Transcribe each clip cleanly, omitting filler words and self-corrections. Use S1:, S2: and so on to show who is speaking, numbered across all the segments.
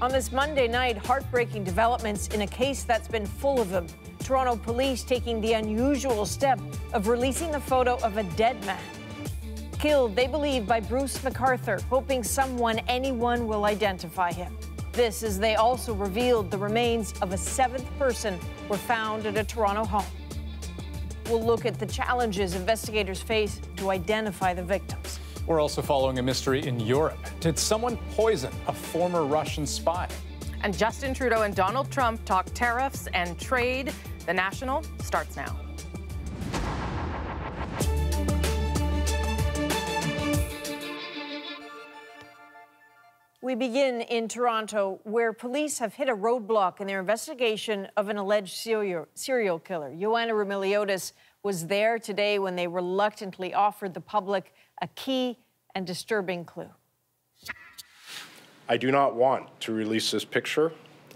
S1: On this Monday night, heartbreaking developments in a case that's been full of them. Toronto police taking the unusual step of releasing the photo of a dead man. Killed, they believe, by Bruce McArthur, hoping anyone will identify him. This as they also revealed the remains of a seventh person were found at a Toronto home. We'll look at the challenges investigators face to identify the victims.
S2: We're also following a mystery in Europe. Did someone poison a former Russian spy?
S3: And Justin Trudeau and Donald Trump talk tariffs and trade. The National starts now.
S1: We begin in Toronto, where police have hit a roadblock in their investigation of an alleged serial killer. Joanna Remiliotis was there today when they reluctantly offered the public a key and disturbing clue.
S4: I do not want to release this picture,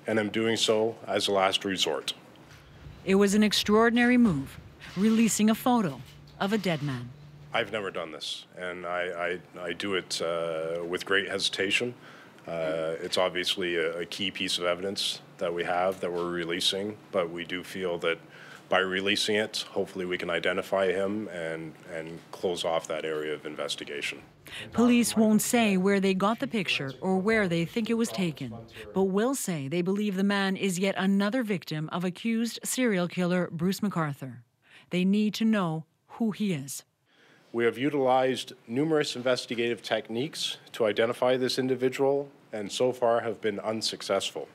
S4: and am doing so as a last resort.
S5: It was an extraordinary move, releasing a photo of a dead man.
S4: I've never done this, and I do it with great hesitation. It's obviously a key piece of evidence that we have that we're releasing, but we do feel that by releasing it, hopefully we can identify him and close off that area of investigation.
S5: Police won't say where they got the picture or where they think it was taken, but will say they believe the man is yet another victim of accused serial killer Bruce McArthur. They need to know who he is.
S4: We have utilized numerous investigative techniques to identify this individual, and so far have been unsuccessful.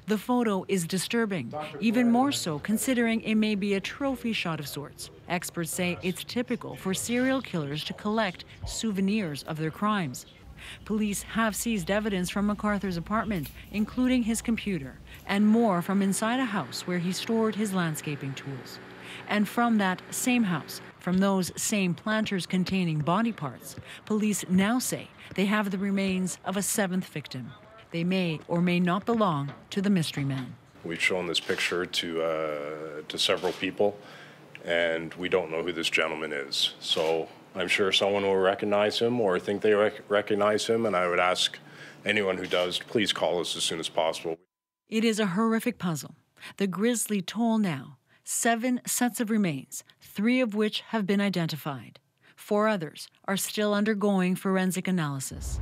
S5: The photo is disturbing, even more so considering it may be a trophy shot of sorts. Experts say it's typical for serial killers to collect souvenirs of their crimes. Police have seized evidence from McArthur's apartment, including his computer, and more from inside a house where he stored his landscaping tools. And from that same house, from those same planters containing body parts, police now say they have the remains of a seventh victim. They may or may not belong to the mystery man.
S4: We've shown this picture to several people, and we don't know who this gentleman is. So I'm sure someone will recognize him or think they recognize him, and I would ask anyone who does, please call us as soon as possible.
S5: It is a horrific puzzle. The grisly toll now, 7 sets of remains, 3 of which have been identified. 4 others are still undergoing forensic analysis.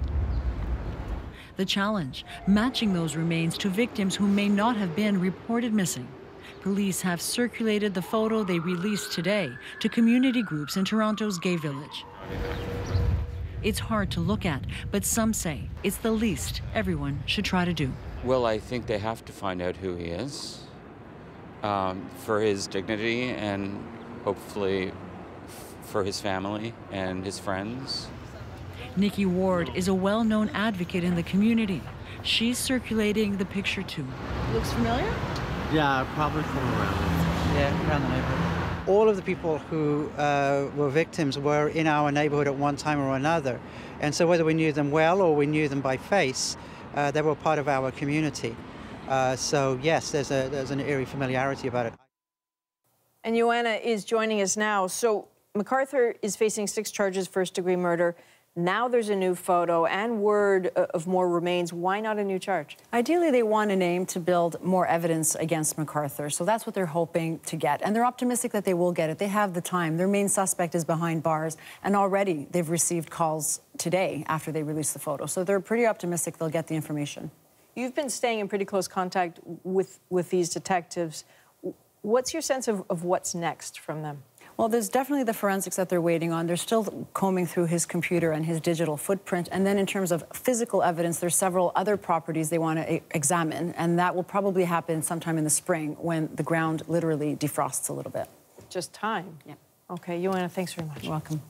S5: The challenge, matching those remains to victims who may not have been reported missing. Police have circulated the photo they released today to community groups in Toronto's gay village. It's hard to look at, but some say it's the least everyone should try to do.
S6: Well, I think they have to find out who he is for his dignity and hopefully for his family and his friends.
S5: Nikki Ward is a well-known advocate in the community. She's circulating the picture too.
S3: Looks familiar?
S7: Yeah, probably from around. Yeah, around the neighborhood. All of the people who were victims were in our neighborhood at one time or another. And so whether we knew them well or we knew them by face, they were part of our community. So yes, there's an eerie familiarity about it.
S1: And Joanna is joining us now. So McArthur is facing 6 charges, first-degree murder. Now there's a new photo and word of more remains. Why not a new charge?
S8: Ideally, they want a name to build more evidence against McArthur. So that's what they're hoping to get. And they're optimistic that they will get it. They have the time. Their main suspect is behind bars. And already they've received calls today after they released the photo. So they're pretty optimistic they'll get the information.
S1: You've been staying in pretty close contact with these detectives. What's your sense of what's next from them?
S8: Well, there's definitely the forensics that they're waiting on. They're still combing through his computer and his digital footprint. And then in terms of physical evidence, there's several other properties they want to examine. And that will probably happen sometime in the spring when the ground literally defrosts a little bit.
S1: Just time?
S8: Yeah.
S1: Okay, Joanna, thanks very much.
S8: You're welcome.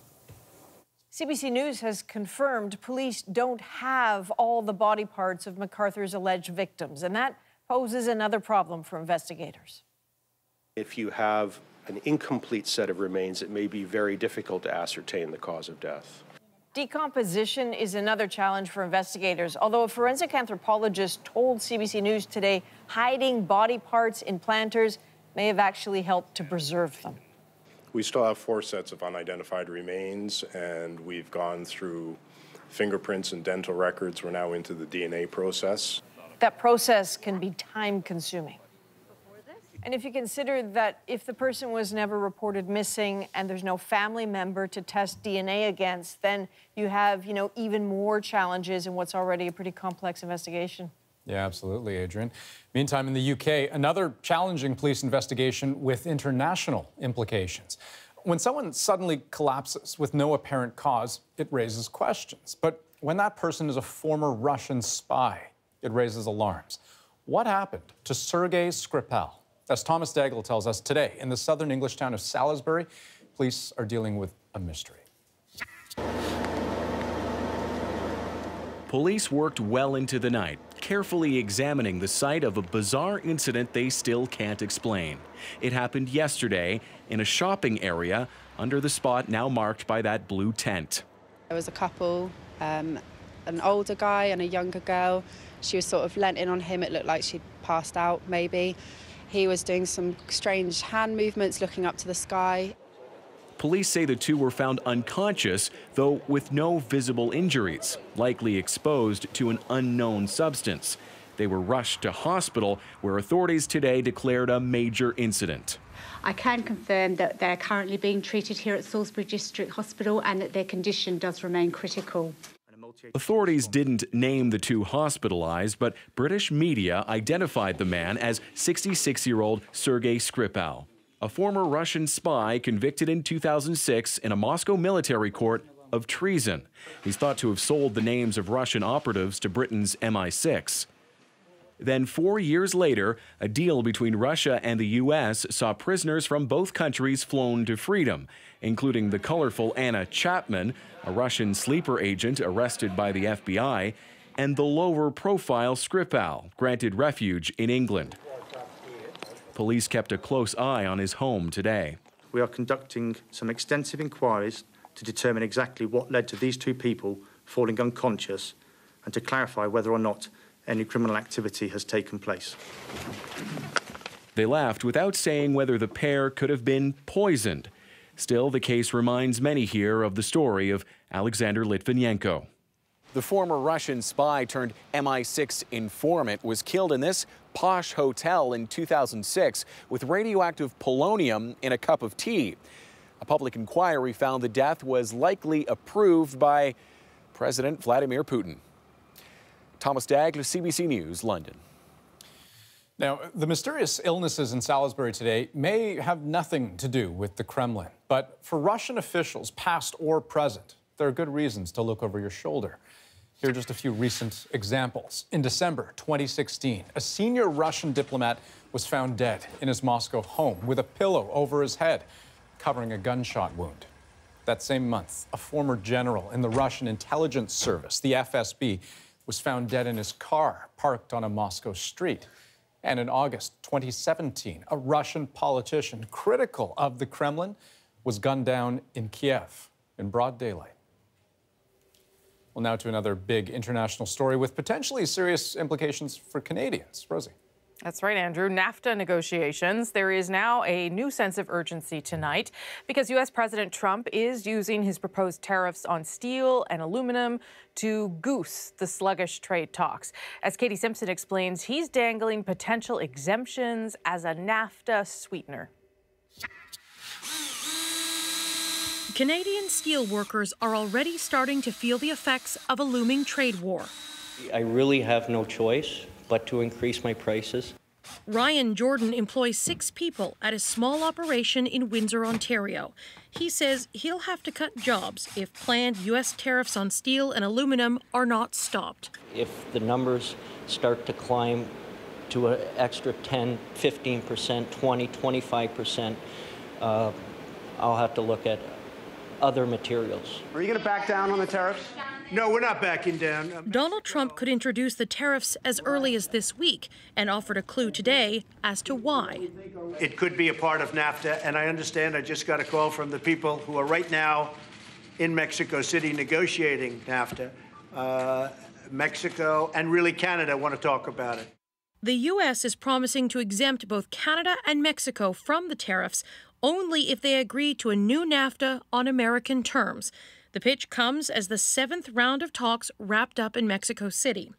S1: CBC News has confirmed police don't have all the body parts of McArthur's alleged victims. And that poses another problem for investigators.
S9: If you have an incomplete set of remains, it may be very difficult to ascertain the cause of death.
S1: Decomposition is another challenge for investigators, although a forensic anthropologist told CBC News today hiding body parts in planters may have actually helped to preserve them.
S4: We still have 4 sets of unidentified remains, and we've gone through fingerprints and dental records. We're now into the DNA process.
S1: That process can be time-consuming. And if you consider that if the person was never reported missing and there's no family member to test DNA against, then you have, even more challenges in what's already a pretty complex investigation.
S2: Yeah, absolutely, Adrian. Meantime, in the UK, another challenging police investigation with international implications. When someone suddenly collapses with no apparent cause, it raises questions. But when that person is a former Russian spy, it raises alarms. What happened to Sergei Skripal? As Thomas Daigle tells us today, in the southern English town of Salisbury, police are dealing with a mystery.
S10: Police worked well into the night, carefully examining the site of a bizarre incident they still can't explain. It happened yesterday in a shopping area under the spot now marked by that blue tent.
S11: There was a couple, an older guy and a younger girl. She was sort of leant in on him. It looked like she'd passed out, maybe. He was doing some strange hand movements, looking up to the sky.
S10: Police say the two were found unconscious, though with no visible injuries, likely exposed to an unknown substance. They were rushed to hospital, where authorities today declared a major incident.
S12: I can confirm that they're currently being treated here at Salisbury District Hospital and that their condition does remain critical.
S10: Authorities didn't name the two hospitalized, but British media identified the man as 66-year-old Sergei Skripal, a former Russian spy convicted in 2006 in a Moscow military court of treason. He's thought to have sold the names of Russian operatives to Britain's MI6. Then 4 years later, a deal between Russia and the U.S. saw prisoners from both countries flown to freedom, including the colorful Anna Chapman, a Russian sleeper agent arrested by the FBI, and the lower-profile Skripal, granted refuge in England. Police kept a close eye on his home today.
S13: We are conducting some extensive inquiries to determine exactly what led to these two people falling unconscious and to clarify whether or not any criminal activity has taken place.
S10: They left without saying whether the pair could have been poisoned. Still, the case reminds many here of the story of Alexander Litvinenko. The former Russian spy turned MI6 informant was killed in this posh hotel in 2006 with radioactive polonium in a cup of tea. A public inquiry found the death was likely approved by President Vladimir Putin. Thomas Daigle, CBC News, London.
S2: Now, the mysterious illnesses in Salisbury today may have nothing to do with the Kremlin, but for Russian officials, past or present, there are good reasons to look over your shoulder. Here are just a few recent examples. In December 2016, a senior Russian diplomat was found dead in his Moscow home with a pillow over his head, covering a gunshot wound. That same month, a former general in the Russian intelligence service, the FSB, was found dead in his car, parked on a Moscow street. And in August 2017, a Russian politician critical of the Kremlin was gunned down in Kiev in broad daylight. Well, now to another big international story with potentially serious implications for Canadians. Rosie.
S3: That's right, Andrew. NAFTA negotiations. There is now a new sense of urgency tonight because U.S. President Trump is using his proposed tariffs on steel and aluminum to goose the sluggish trade talks. As Katie Simpson explains, he's dangling potential exemptions as a NAFTA sweetener.
S14: Canadian steel workers are already starting to feel the effects of a looming trade war.
S15: I really have no choice but to increase my prices.
S14: Ryan Jordan employs 6 people at a small operation in Windsor, Ontario. He says he'll have to cut jobs if planned U.S. tariffs on steel and aluminum are not stopped.
S15: If the numbers start to climb to an extra 10, 15%, 20, 25%, I'll have to look at other materials.
S16: Are you going to back down on the tariffs? No, we're not backing down.
S14: Donald Trump could introduce the tariffs as early as this week and offered a clue today as to why.
S16: It could be a part of NAFTA, and I understand I just got a call from the people who are right now in Mexico City negotiating NAFTA. Mexico and really Canada want to talk about it.
S14: The U.S. is promising to exempt both Canada and Mexico from the tariffs only if they agree to a new NAFTA on American terms. The pitch comes as the 7th round of talks wrapped up in Mexico City.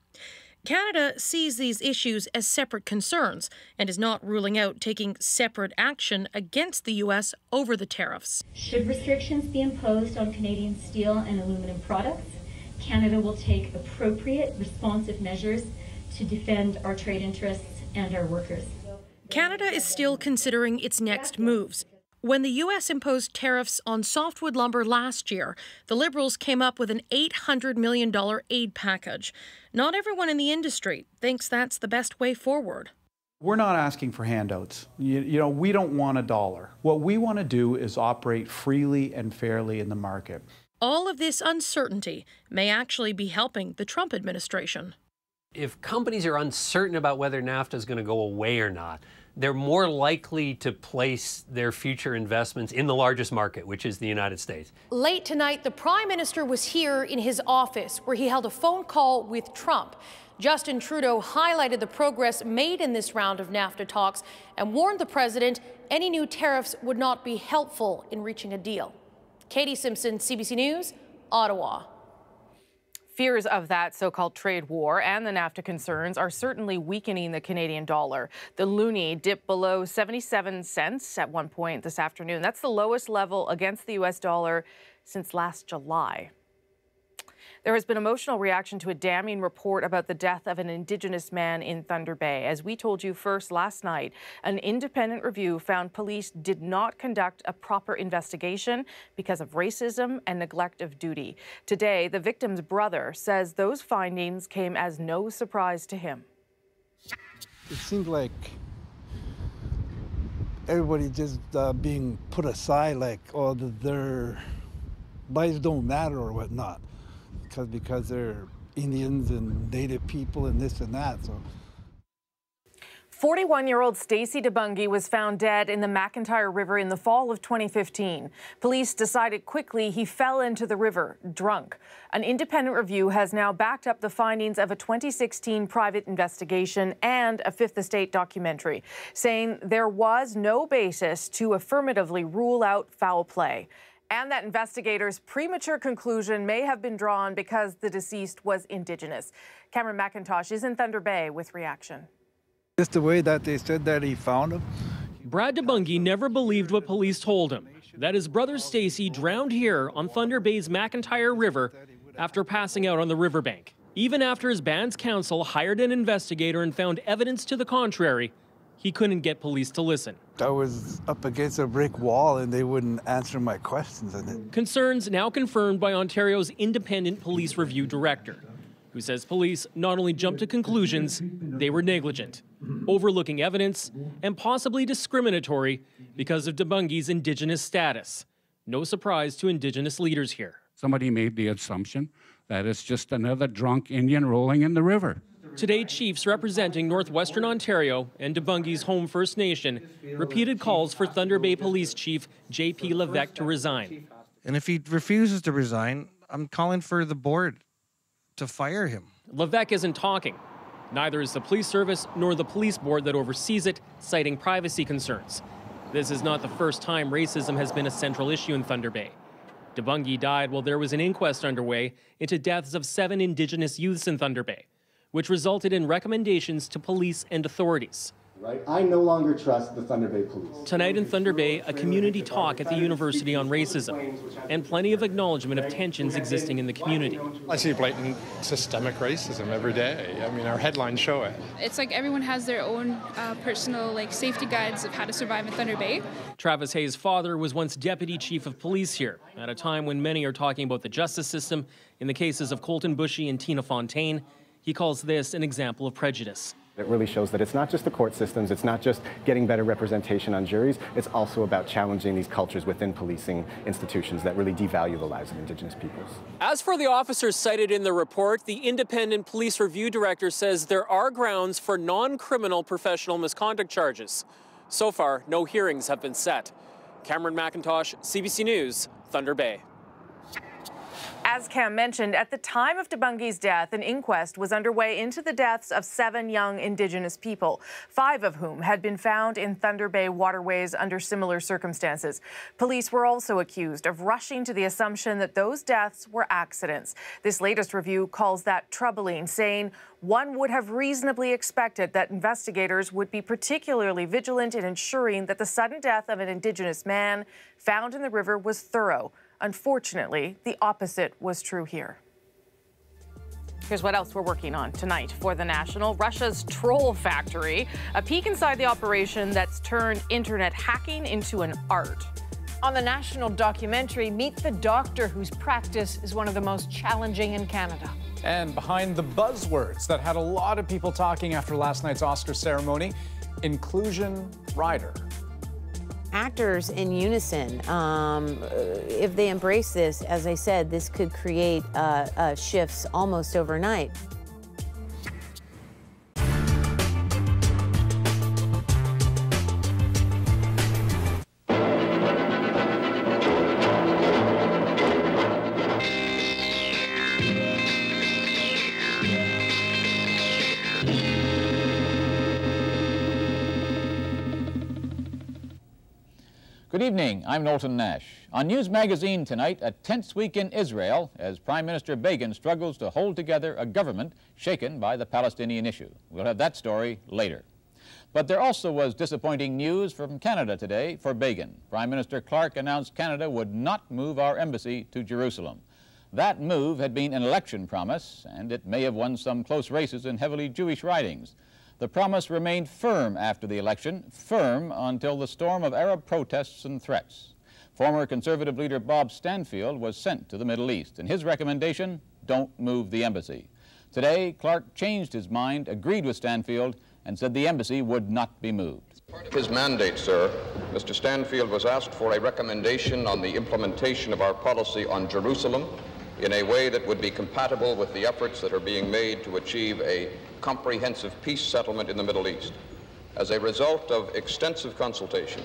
S14: Canada sees these issues as separate concerns and is not ruling out taking separate action against the U.S. over the tariffs.
S17: Should restrictions be imposed on Canadian steel and aluminum products, Canada will take appropriate, responsive measures to defend our trade interests and our workers.
S14: Canada is still considering its next moves. When the U.S. imposed tariffs on softwood lumber last year, the Liberals came up with an $800 million aid package. Not everyone in the industry thinks that's the best way forward.
S18: We're not asking for handouts. You know, we don't want a dollar. What we want to do is operate freely and fairly in the market.
S14: All of this uncertainty may actually be helping the Trump administration.
S19: If companies are uncertain about whether NAFTA is going to go away or not, they're more likely to place their future investments in the largest market, which is the United States.
S14: Late tonight, the Prime Minister was here in his office where he held a phone call with Trump. Justin Trudeau highlighted the progress made in this round of NAFTA talks and warned the president any new tariffs would not be helpful in reaching a deal. Katie Simpson, CBC News, Ottawa.
S3: Fears of that so-called trade war and the NAFTA concerns are certainly weakening the Canadian dollar. The loonie dipped below 77 cents at one point this afternoon. That's the lowest level against the U.S. dollar since last July. There has been emotional reaction to a damning report about the death of an Indigenous man in Thunder Bay. As we told you first last night, an independent review found police did not conduct a proper investigation because of racism and neglect of duty. Today, the victim's brother says those findings came as no surprise to him.
S20: It seems like everybody just being put aside, like, oh, their lives don't matter or whatnot. Because they're Indians and Native people and this and that. So,
S3: 41-year-old Stacey DeBungy was found dead in the McIntyre River in the fall of 2015. Police decided quickly he fell into the river drunk. An independent review has now backed up the findings of a 2016 private investigation and a Fifth Estate documentary, saying there was no basis to affirmatively rule out foul play, and that investigators' premature conclusion may have been drawn because the deceased was Indigenous. Cameron McIntosh is in Thunder Bay with reaction.
S20: Just the way that they said that he found him.
S21: Brad DeBungy never believed what police told him, that his brother Stacey drowned here on Thunder Bay's McIntyre River after passing out on the riverbank. Even after his band's counsel hired an investigator and found evidence to the contrary, he couldn't get police to listen.
S20: I was up against a brick wall and they wouldn't answer my questions.
S21: Concerns now confirmed by Ontario's independent police review director, who says police not only jumped to conclusions, they were negligent, overlooking evidence, and possibly discriminatory because of DeBungy's Indigenous status. No surprise to Indigenous leaders here.
S22: Somebody made the assumption that it's just another drunk Indian rolling in the river.
S21: Today, chiefs representing northwestern Ontario and DeBungy's home First Nation repeated calls for Thunder Bay Police Chief J.P. Levesque to resign.
S23: And if he refuses to resign, I'm calling for the board to fire him.
S21: Levesque isn't talking. Neither is the police service nor the police board that oversees it, citing privacy concerns. This is not the first time racism has been a central issue in Thunder Bay. DeBungy died while there was an inquest underway into deaths of 7 Indigenous youths in Thunder Bay, which resulted in recommendations to police and authorities.
S24: Right? I no longer trust the Thunder Bay Police.
S21: Tonight in Thunder Bay, a community talk at the university on racism, and plenty of acknowledgement of tensions existing in the community.
S25: I see blatant systemic racism every day. I mean, our headlines show it.
S26: It's like everyone has their own personal safety guides of how to survive in Thunder Bay.
S21: Travis Hayes' father was once deputy chief of police here, at a time when many are talking about the justice system in the cases of Colton Bushy and Tina Fontaine. He calls this an example of prejudice.
S24: It really shows that it's not just the court systems, it's not just getting better representation on juries, it's also about challenging these cultures within policing institutions that really devalue the lives of Indigenous peoples.
S21: As for the officers cited in the report, the independent police review director says there are grounds for non-criminal professional misconduct charges. So far, no hearings have been set. Cameron McIntosh, CBC News, Thunder Bay.
S3: As Cam mentioned, at the time of Debungy's death, an inquest was underway into the deaths of 7 young Indigenous people, 5 of whom had been found in Thunder Bay waterways under similar circumstances. Police were also accused of rushing to the assumption that those deaths were accidents. This latest review calls that troubling, saying one would have reasonably expected that investigators would be particularly vigilant in ensuring that the sudden death of an Indigenous man found in the river was thorough. Unfortunately, the opposite was true here. Here's what else we're working on tonight for The National. Russia's troll factory, a peek inside the operation that's turned internet hacking into an art.
S1: On the National documentary, meet the doctor whose practice is one of the most challenging in Canada.
S2: And behind the buzzwords that had a lot of people talking after last night's Oscar ceremony, inclusion rider.
S4: Actors in unison, if they embrace this, as I said, this could create shifts almost overnight.
S5: Good evening, I'm Knowlton Nash. On News Magazine tonight, a tense week in Israel as Prime Minister Begin struggles to hold together a government shaken by the Palestinian issue. We'll have that story later. But there also was disappointing news from Canada today for Begin. Prime Minister Clark announced Canada would not move our embassy to Jerusalem. That move had been an election promise, and it may have won some close races in heavily Jewish ridings. The promise remained firm after the election, firm until the storm of Arab protests and threats. Former Conservative leader Bob Stanfield was sent to the Middle East, and his recommendation, don't move the embassy. Today, Clark changed his mind, agreed with Stanfield, and said the embassy would not be moved.
S6: His mandate, sir, Mr. Stanfield was asked for a recommendation on the implementation of our policy on Jerusalem in a way that would be compatible with the efforts that are being made to achieve a comprehensive peace settlement in the Middle East. As a result of extensive consultation,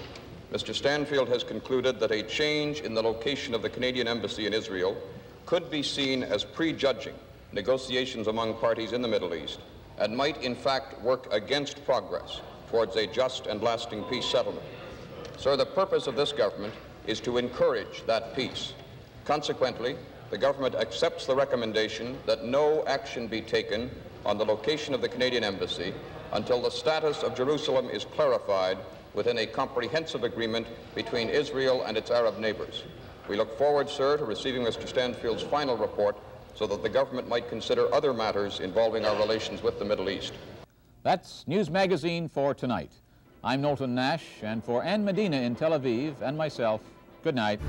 S6: Mr. Stanfield has concluded that a change in the location of the Canadian Embassy in Israel could be seen as prejudging negotiations among parties in the Middle East and might in fact work against progress towards a just and lasting peace settlement. Sir, the purpose of this government is to encourage that peace. Consequently, the government accepts the recommendation that no action be taken on the location of the Canadian Embassy until the status of Jerusalem is clarified within a comprehensive agreement between Israel and its Arab neighbors. We look forward, sir, to receiving Mr. Stanfield's final report so that the government might consider other matters involving our relations with the Middle East.
S5: That's News Magazine for tonight. I'm Knowlton Nash, and for Ann Medina in Tel Aviv and myself, good night.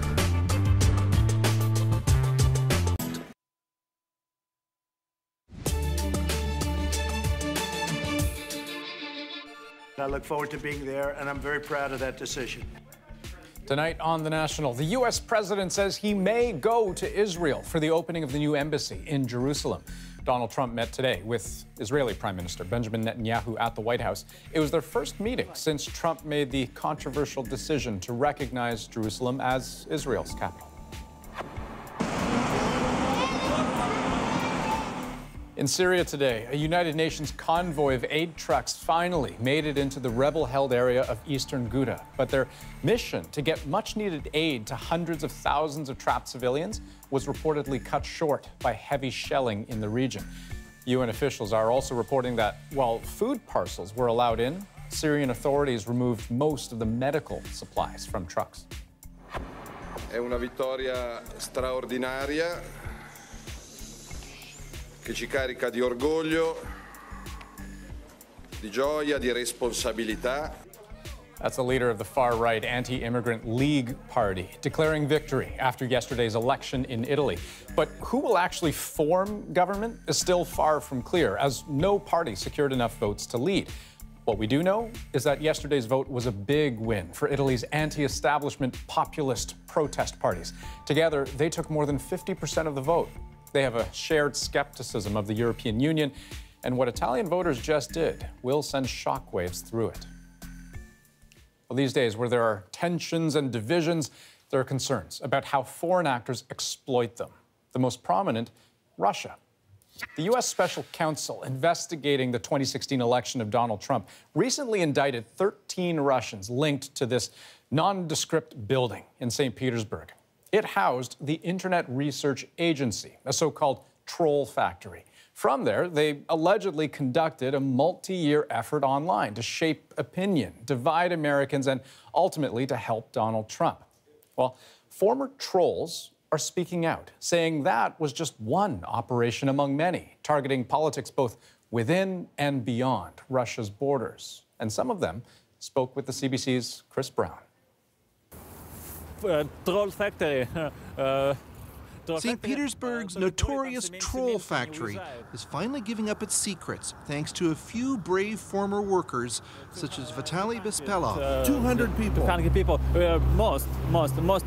S16: I look forward to being there, and I'm very proud of that decision.
S2: Tonight on The National, the U.S. president says he may go to Israel for the opening of the new embassy in Jerusalem. Donald Trump met today with Israeli Prime Minister Benjamin Netanyahu at the White House. It was their first meeting since Trump made the controversial decision to recognize Jerusalem as Israel's capital. In Syria today, a United Nations convoy of aid trucks finally made it into the rebel-held area of eastern Ghouta. But their mission to get much-needed aid to hundreds of thousands of trapped civilians was reportedly cut short by heavy shelling in the region. UN officials are also reporting that while food parcels were allowed in, Syrian authorities removed most of the medical supplies from trucks.
S7: È una vittoria straordinaria che ci carica di orgoglio, di gioia, di responsabilità.
S2: That's the leader of the far-right anti-immigrant League Party, declaring victory after yesterday's election in Italy. But who will actually form government is still far from clear, as no party secured enough votes to lead. What we do know is that yesterday's vote was a big win for Italy's anti-establishment populist protest parties. Together, they took more than 50% of the vote. They have a shared skepticism of the European Union, and what Italian voters just did will send shockwaves through it. Well, these days, where there are tensions and divisions, there are concerns about how foreign actors exploit them. The most prominent, Russia. The U.S. Special Counsel investigating the 2016 election of Donald Trump recently indicted 13 Russians linked to this nondescript building in St. Petersburg. It housed the Internet Research Agency, a so-called troll factory. From there, they allegedly conducted a multi-year effort online to shape opinion, divide Americans, and ultimately to help Donald Trump. Well, former trolls are speaking out, saying that was just one operation among many, targeting politics both within and beyond Russia's borders. And some of them spoke with the CBC's Chris Brown.
S8: Troll factory.
S9: St. Petersburg's notorious troll factory is finally giving up its secrets thanks to a few brave former workers such as Vitaly Bespalov.
S23: 200 people.
S8: 200 people. Most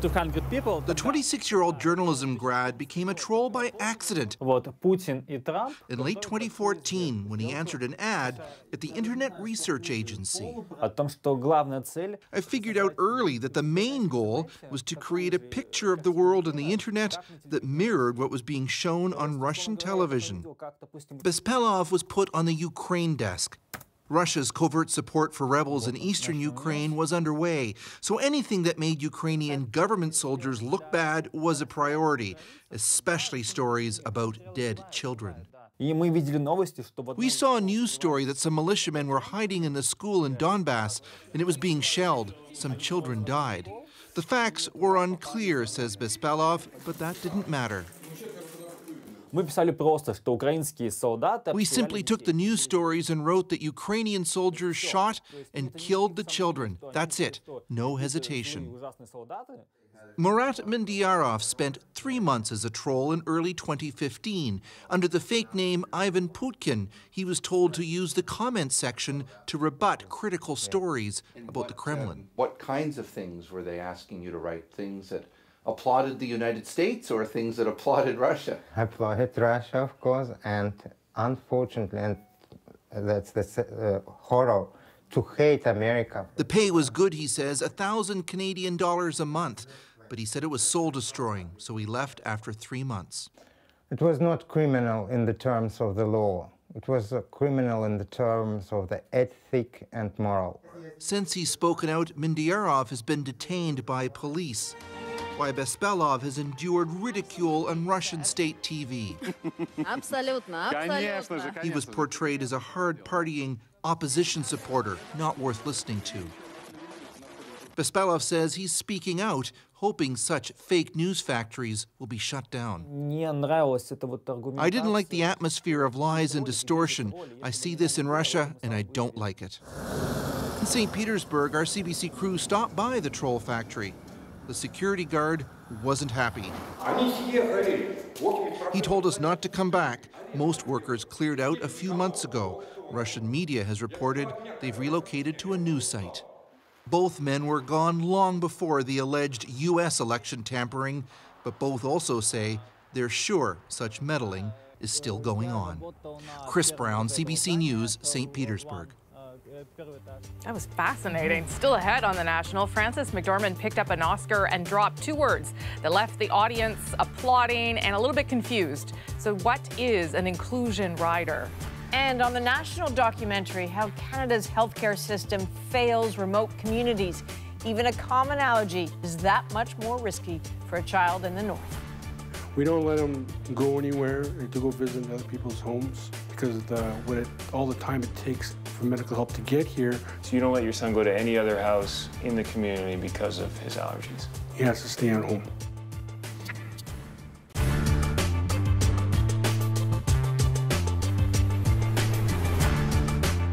S8: 200 people.
S9: The 26-year-old journalism grad became a troll by accident in late 2014 when he answered an ad at the Internet Research Agency. I figured out early that the main goal was to create a picture of the world and the Internet that mirrored what was being shown on Russian television. Bespalov was put on the Ukraine desk. Russia's covert support for rebels in eastern Ukraine was underway, so anything that made Ukrainian government soldiers look bad was a priority, especially stories about dead children. We saw a news story that some militiamen were hiding in the school in Donbass, and it was being shelled. Some children died. The facts were unclear, says Bespalov, but that didn't matter. We simply took the news stories and wrote that Ukrainian soldiers shot and killed the children. That's it. No hesitation. Murat Mindyarov spent 3 months as a troll in early 2015. Under the fake name Ivan Putkin, he was told to use the comment section to rebut critical stories about the Kremlin.
S10: What kinds of things were they asking you to write? Things that applauded the United States or things that applauded Russia?
S11: Applauded Russia, of course, and unfortunately, and that's the horror, to hate America.
S9: The pay was good, he says, 1,000 Canadian dollars a month. But he said it was soul-destroying, so he left after 3 months.
S11: It was not criminal in the terms of the law. It was criminal in the terms of the ethic and moral.
S9: Since he's spoken out, Mindyarov has been detained by police, while Bespalov has endured ridicule on Russian state TV. He was portrayed as a hard-partying opposition supporter, not worth listening to. Bespalov says he's speaking out, hoping such fake news factories will be shut down. I didn't like the atmosphere of lies and distortion. I see this in Russia, and I don't like it. In St. Petersburg, our CBC crew stopped by the troll factory. The security guard wasn't happy. He told us not to come back. Most workers cleared out a few months ago. Russian media has reported they've relocated to a new site. Both men were gone long before the alleged U.S. election tampering, but both also say they're sure such meddling is still going on. Chris Brown, CBC News, St. Petersburg.
S3: That was fascinating. Still ahead on The National, Frances McDormand picked up an Oscar and dropped 2 words that left the audience applauding and a little bit confused. So what is an inclusion rider?
S1: And on the National documentary, how Canada's healthcare system fails remote communities. Even a common allergy is that much more risky for a child in the north.
S12: We don't let them go anywhere to go visit other people's homes because all the time it takes for medical help to get here.
S13: So you don't let your son go to any other house in the community because of his allergies?
S12: He has to stay at home.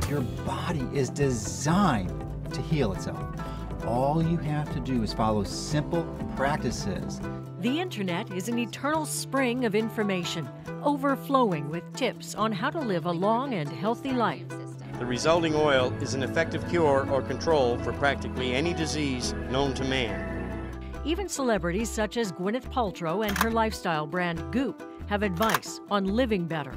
S27: Your body is designed to heal itself. All you have to do is follow simple practices.
S28: The internet is an eternal spring of information, overflowing with tips on how to live a long and healthy life.
S29: The resulting oil is an effective cure or control for practically any disease known to man.
S28: Even celebrities such as Gwyneth Paltrow and her lifestyle brand Goop have advice on living better.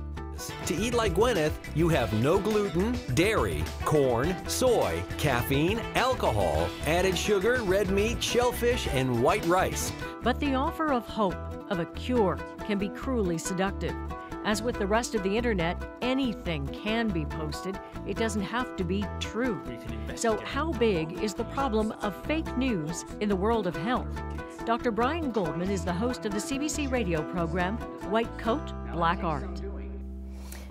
S30: To eat like Gwyneth, you have no gluten, dairy, corn, soy, caffeine, alcohol, added sugar, red meat, shellfish, and white rice.
S28: But the offer of hope of a cure can be cruelly seductive. As with the rest of the internet, anything can be posted. It doesn't have to be true. So how big is the problem of fake news in the world of health? Dr. Brian Goldman is the host of the CBC radio program, White Coat, Black Art.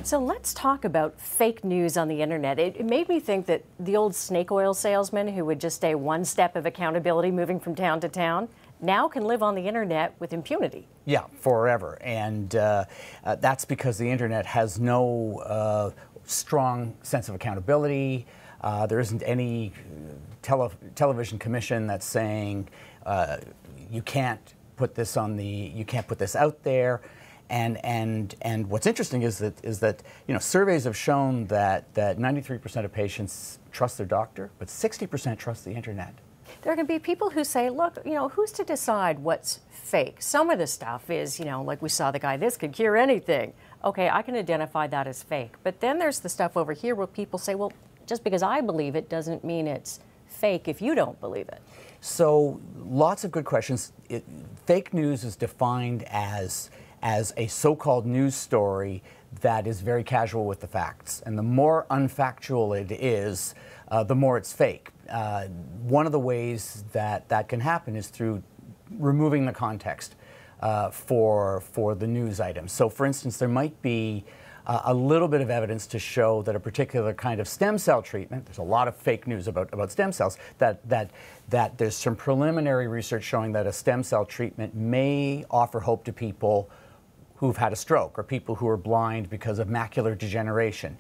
S14: So let's talk about fake news on the internet. It made me think that the old snake oil salesman who would just stay one step of accountability moving from town to town now can live on the internet with impunity.
S15: Yeah, forever. And that's because the internet has no strong sense of accountability. There isn't any television commission that's saying you can't put this on you can't put this out there. And what's interesting is that surveys have shown that 93% of patients trust their doctor, but 60% trust the internet.
S14: There are going to be people who say, look, who's to decide what's fake? Some of the stuff is, like we saw the guy, this could cure anything. Okay, I can identify that as fake. But then there's the stuff over here where people say, well, just because I believe it doesn't mean it's fake if you don't believe it.
S15: So lots of good questions. Fake news is defined as a so-called news story that is very casual with the facts. And the more unfactual it is, the more it's fake. One of the ways that can happen is through removing the context for the news item. So for instance, there might be a little bit of evidence to show that a particular kind of stem cell treatment, there's a lot of fake news about stem cells, that there's some preliminary research showing that a stem cell treatment may offer hope to people who've had a stroke or people who are blind because of macular degeneration.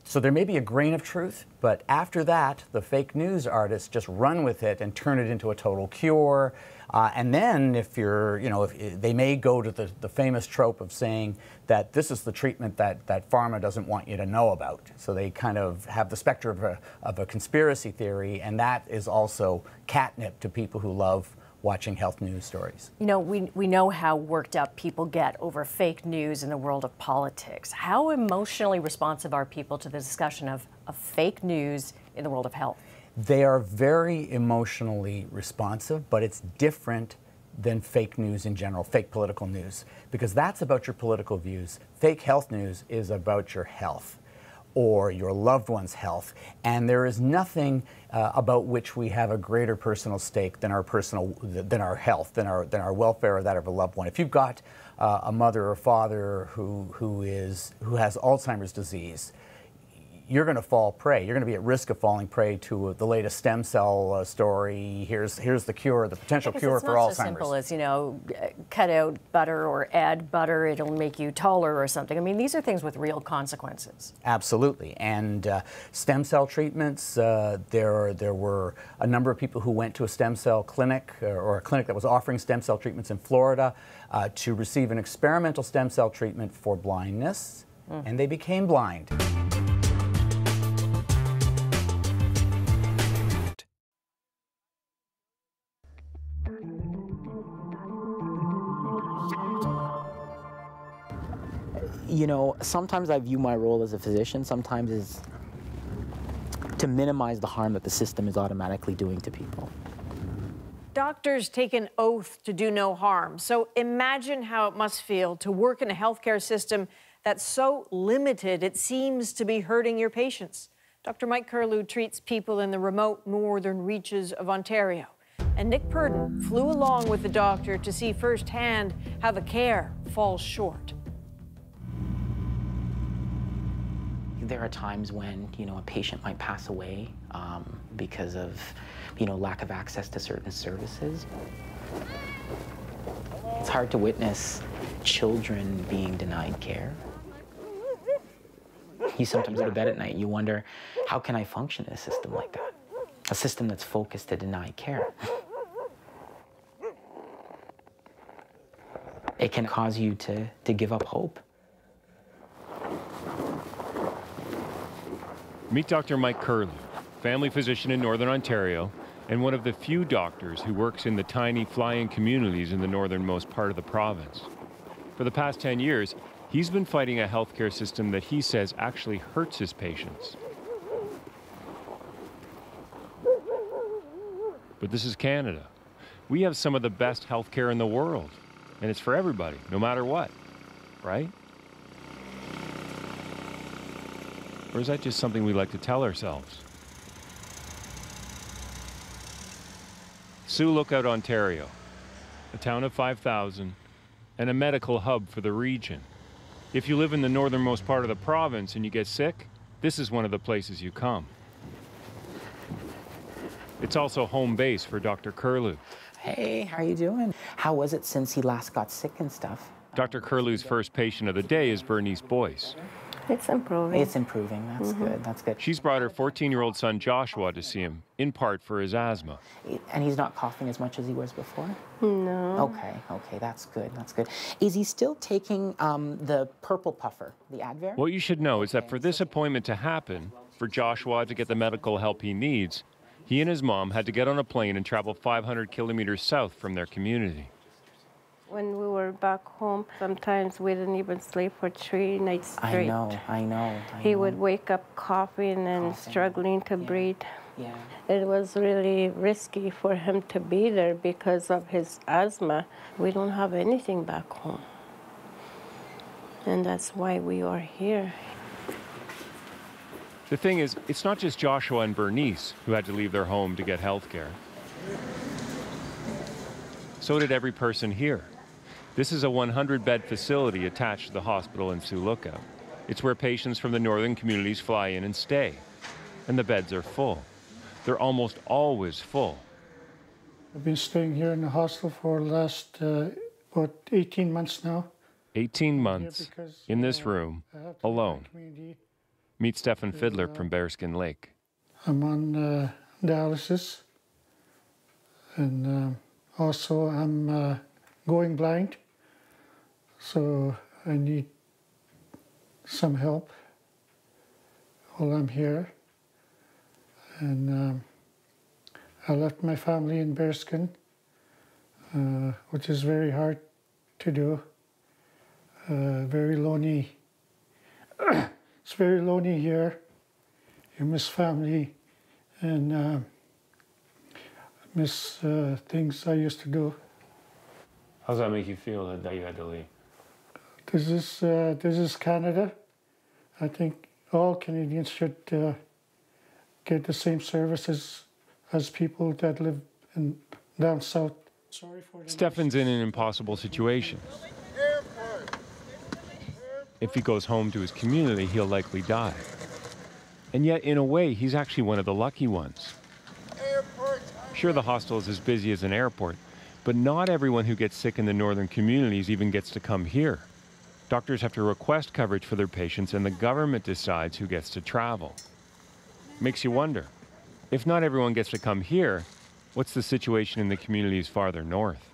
S15: So there may be a grain of truth, but after that, the fake news artists just run with it and turn it into a total cure. And then if they may go to the famous trope of saying that this is the treatment that pharma doesn't want you to know about. So they kind of have the specter of a conspiracy theory, and that is also catnip to people who love watching health news stories.
S14: We know how worked up people get over fake news in the world of politics. How emotionally responsive are people to the discussion of fake news in the world of health?
S15: They are very emotionally responsive, but it's different than fake news in general, fake political news, because that's about your political views. Fake health news is about your health or your loved one's health, and there is nothing about which we have a greater personal stake than our health, than our welfare or that of a loved one. If you've got a mother or father who has Alzheimer's disease, you're going to fall prey. You're going to be at risk of falling prey to the latest stem cell story. Here's the cure, the potential cure for Alzheimer's.
S14: It's not so simple as, cut out butter or add butter, it'll make you taller or something. I mean, these are things with real consequences.
S15: Absolutely. And stem cell treatments, there were a number of people who went to a stem cell clinic or a clinic that was offering stem cell treatments in Florida to receive an experimental stem cell treatment for blindness, and they became blind.
S17: Sometimes I view my role as a physician, sometimes is to minimize the harm that the system is automatically doing to people.
S1: Doctors take an oath to do no harm. So imagine how it must feel to work in a healthcare system that's so limited it seems to be hurting your patients. Dr. Mike Curlew treats people in the remote northern reaches of Ontario. And Nick Purdon flew along with the doctor to see firsthand how the care falls short.
S17: There are times when, a patient might pass away because of, lack of access to certain services. It's hard to witness children being denied care. You sometimes go to bed at night and you wonder, how can I function in a system like that? A system that's focused to deny care. It can cause you to give up hope.
S13: Meet Dr. Mike Curlew, family physician in Northern Ontario, and one of the few doctors who works in the tiny fly-in communities in the northernmost part of the province. For the past 10 years, he's been fighting a healthcare system that he says actually hurts his patients. But this is Canada. We have some of the best health care in the world, and it's for everybody, no matter what, right? Or is that just something we like to tell ourselves? Sioux Lookout, Ontario, a town of 5,000 and a medical hub for the region. If you live in the northernmost part of the province and you get sick, this is one of the places you come. It's also home base for Dr. Curlew.
S17: Hey, how are you doing? How was it since he last got sick and stuff?
S13: Dr. Curlew's first patient of the day is Bernice Boyce.
S4: It's improving.
S17: It's improving. That's good. That's good.
S13: She's brought her 14-year-old son Joshua to see him, in part for his asthma.
S17: And he's not coughing as much as he was before?
S4: No.
S17: Okay, that's good. That's good. Is he still taking the purple puffer, the Advair?
S13: What you should know is that for this appointment to happen, for Joshua to get the medical help he needs, he and his mom had to get on a plane and travel 500 kilometers south from their community.
S4: When we were back home, sometimes we didn't even sleep for 3 nights straight.
S17: I know.
S4: He would wake up coughing and struggling to breathe.
S17: Yeah.
S4: It was really risky for him to be there because of his asthma. We don't have anything back home. And that's why we are here.
S13: The thing is, it's not just Joshua and Bernice who had to leave their home to get health care. So did every person here. This is a 100-bed facility attached to the hospital in Sioux Lookout. It's where patients from the northern communities fly in and stay. And the beds are full. They're almost always full.
S12: I've been staying here in the hospital for the last about 18 months now.
S13: 18 months in this room, alone. Meet Stefan Fiddler from Bearskin Lake.
S12: I'm on dialysis, and also I'm going blind, so I need some help while I'm here. And I left my family in Bearskin, which is very hard to do. Very lonely. It's very lonely here. You miss family and miss things I used to do.
S13: How does that make you feel that you had to leave?
S12: This is Canada. I think all Canadians should get the same services as people that live down south.
S13: Stefan's in an impossible situation. If he goes home to his community, he'll likely die. And yet, in a way, he's actually one of the lucky ones. Sure, the hospital is as busy as an airport, but not everyone who gets sick in the northern communities even gets to come here. Doctors have to request coverage for their patients, and the government decides who gets to travel. Makes you wonder, if not everyone gets to come here, what's the situation in the communities farther north?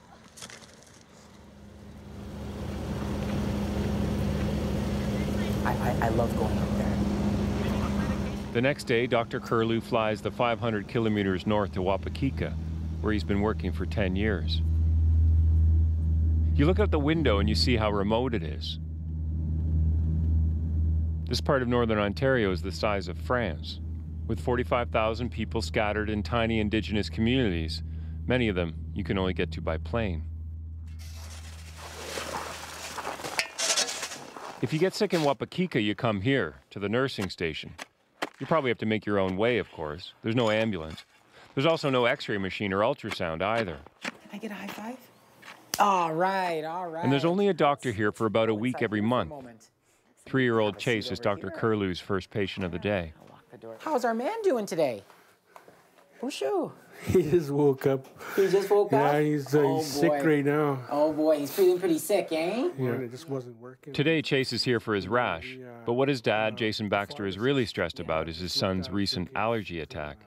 S17: I love going up there.
S13: The next day, Dr. Curlew flies the 500 kilometers north to Wapakika, where he's been working for 10 years. You look out the window and you see how remote it is. This part of northern Ontario is the size of France, with 45,000 people scattered in tiny indigenous communities. Many of them you can only get to by plane. If you get sick in Wapakika, you come here, to the nursing station. You probably have to make your own way, of course. There's no ambulance. There's also no x-ray machine or ultrasound either.
S17: Can I get a high five? All right.
S13: And there's only a doctor here for about a week every month. 3-year-old Chase is Dr. Curlew's first patient of the day.
S17: How's our man doing today? Whooshu.
S12: He just woke up.
S17: He just woke up?
S12: Yeah, he's sick right now.
S17: Oh boy, he's feeling pretty sick, eh?
S12: Yeah, it just wasn't working.
S13: Today, Chase is here for his rash, but what his dad, Jason Baxter, is really stressed about is his son's recent allergy attack.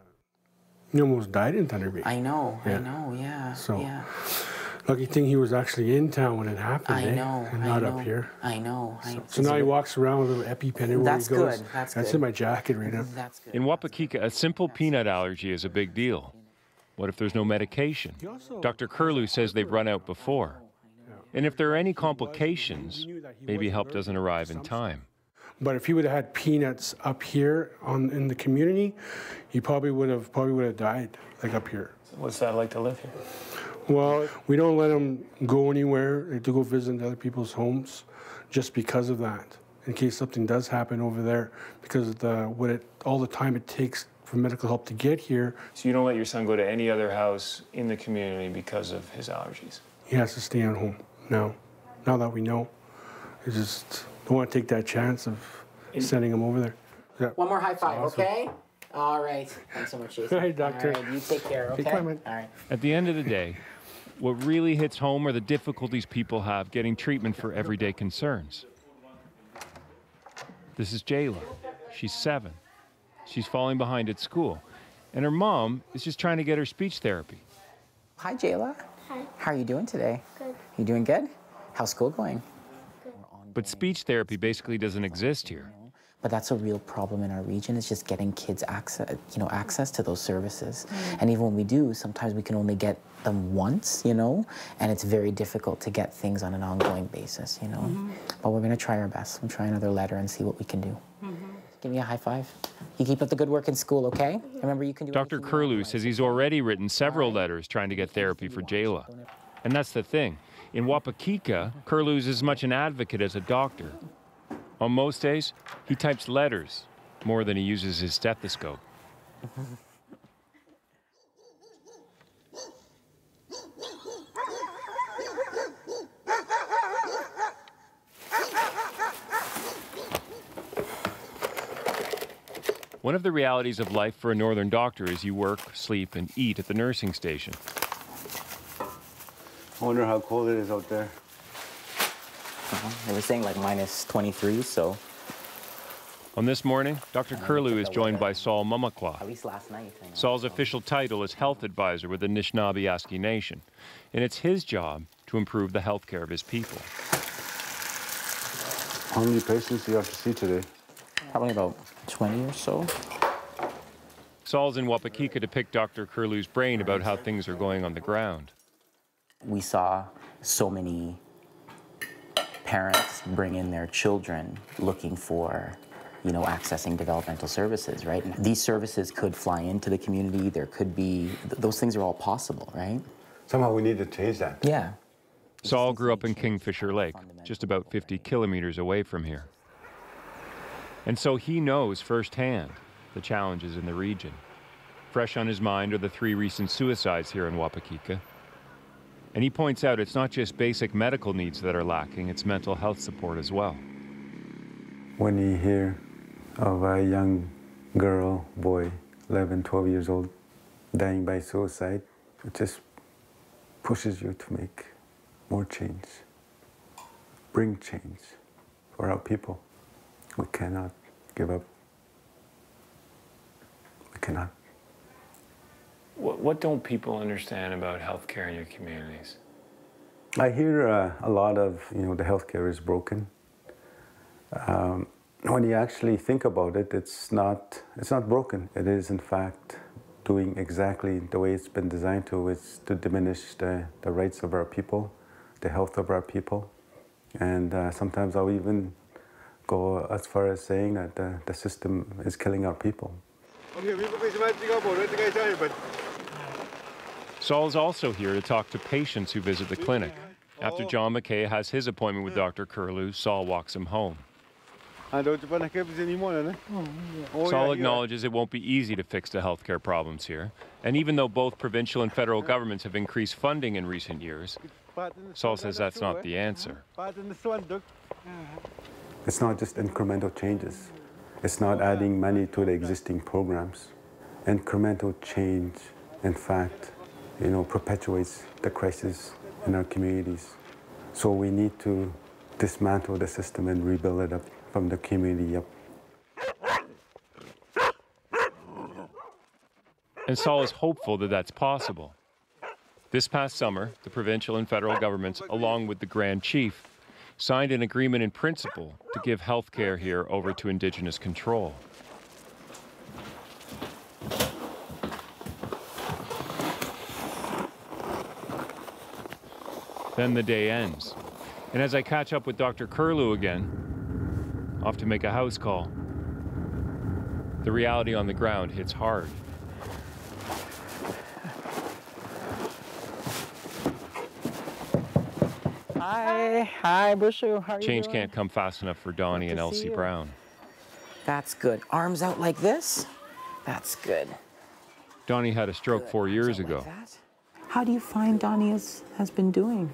S12: He almost died in Thunder Bay.
S17: I know, yeah.
S12: So,
S17: yeah.
S12: Lucky thing he was actually in town when it happened,
S17: I know,
S12: and not up here.
S17: I know.
S12: So now he walks around with a little EpiPen everywhere he goes.
S17: That's
S12: good. In my jacket right now.
S17: That's good.
S13: In Wapakika, a simple peanut allergy is a big deal. What if there's no medication? Dr. Curlew says they've run out before. And if there are any complications, maybe help doesn't arrive in time.
S12: But if he would have had peanuts up here in the community, he probably would have died, like up here.
S6: What's that like to live here?
S5: Well, we don't let them go anywhere to go visit other people's homes just because of that, in case something does happen over there, because of all the time it takes for medical help to get here.
S6: So you don't let your son go to any other house in the community because of his allergies?
S5: He has to stay at home now. Now that we know, I just don't want to take that chance of sending him over there. Yeah.
S17: One more high five,
S5: Awesome.
S17: Okay? All right. Thanks so much, Jason.
S5: Hey, doctor.
S17: All right, you take care, okay? All right.
S13: At the end of the day, what really hits home are the difficulties people have getting treatment for everyday concerns. This is Jayla. She's 7. She's falling behind at school, and her mom is just trying to get her speech therapy.
S17: Hi, Jayla.
S18: Hi.
S17: How are you doing today?
S18: Good.
S17: You doing good? How's school going?
S13: But speech therapy basically doesn't exist here.
S17: But that's a real problem in our region. It's just getting kids access to those services. And even when we do, sometimes we can only get them once, and it's very difficult to get things on an ongoing basis, But we're going to try our best. We'll try another letter and see what we can do. Give me a high five. You keep up the good work in school, okay? Remember, you can do.
S13: Dr. Curlew says he's already written several letters trying to get therapy for Jayla. And that's the thing. In Wapakika, Curlew is as much an advocate as a doctor. On most days, he types letters more than he uses his stethoscope. One of the realities of life for a northern doctor is you work, sleep, and eat at the nursing station.
S19: I wonder how cold it is out there.
S17: They were saying like minus 23, so.
S13: On this morning, Dr. Curlew is joined by Saul Mumakwa.
S17: At least last night.
S13: Saul's official title is health advisor with the Anishinaabe Nation, and it's his job to improve the health care of his people.
S19: How many patients do you have to see today?
S17: Probably about 20 or so.
S13: Saul's in Wapakika to pick Dr. Curlew's brain about how things are going on the ground.
S17: We saw so many parents bring in their children looking for, accessing developmental services, right? And these services could fly into the community. There could be, those things are all possible, right?
S19: Somehow we need to change that.
S17: Yeah.
S13: Saul grew up in Kingfisher Lake, just about 50 kilometers away from here. And so he knows firsthand the challenges in the region. Fresh on his mind are the 3 recent suicides here in Wapakika. And he points out it's not just basic medical needs that are lacking, it's mental health support as well.
S19: When you hear of a young girl, boy, 11, 12 years old, dying by suicide, it just pushes you to make more change, bring change for our people. We cannot give up. We cannot.
S6: What don't people understand about healthcare in your communities?
S19: I hear a lot of, the healthcare is broken. When you actually think about it, it's not broken. It is, in fact, doing exactly the way it's been designed to. It's to diminish the rights of our people, the health of our people. And sometimes I'll even go as far as saying that the system is killing our people.
S13: Saul's also here to talk to patients who visit the clinic. After John McKay has his appointment with Dr. Curlew, Saul walks him home. Saul acknowledges it won't be easy to fix the healthcare problems here. And even though both provincial and federal governments have increased funding in recent years, Saul says that's not the answer.
S19: It's not just incremental changes. It's not adding money to the existing programs. Incremental change, in fact, perpetuates the crisis in our communities. So we need to dismantle the system and rebuild it up from the community up.
S13: And Saul is hopeful that that's possible. This past summer, the provincial and federal governments, along with the Grand Chief, signed an agreement in principle to give health care here over to Indigenous control. Then the day ends. And as I catch up with Dr. Curlew again, off to make a house call, the reality on the ground hits hard.
S2: Hi. Hi, Bushu. How are you
S13: Change
S2: doing?
S13: can't come fast enough for Donnie and Elsie Brown.
S17: That's good. Arms out like this. That's good.
S13: Donnie had a stroke 4 years ago.
S17: How do you find Donnie has been doing?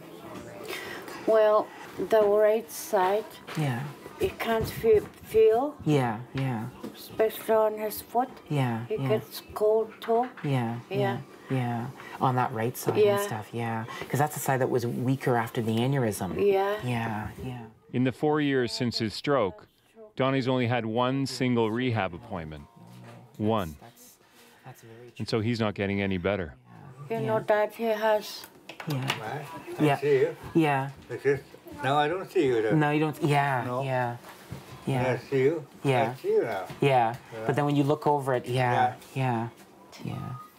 S4: Well, the right side,
S17: Yeah.
S4: he can't feel,
S17: Yeah, yeah.
S4: especially on his foot.
S17: Yeah,
S4: He
S17: yeah.
S4: gets cold too.
S17: Yeah,
S4: Yeah.
S17: yeah. On that right side
S4: Yeah.
S17: and stuff, yeah. Because that's the side that was weaker after the aneurysm.
S4: Yeah.
S17: Yeah, yeah.
S13: In the 4 years since his stroke, Donnie's only had one single rehab appointment. One. And so he's not getting any better.
S4: You know that he has.
S17: Yeah.
S7: I see you.
S17: Yeah.
S7: No, I don't see you though.
S17: No, you don't. Yeah,
S7: No.
S17: yeah. Yeah.
S7: I see you.
S17: Yeah.
S7: I see you now.
S17: Yeah. But then when you look over it, yeah. Yeah.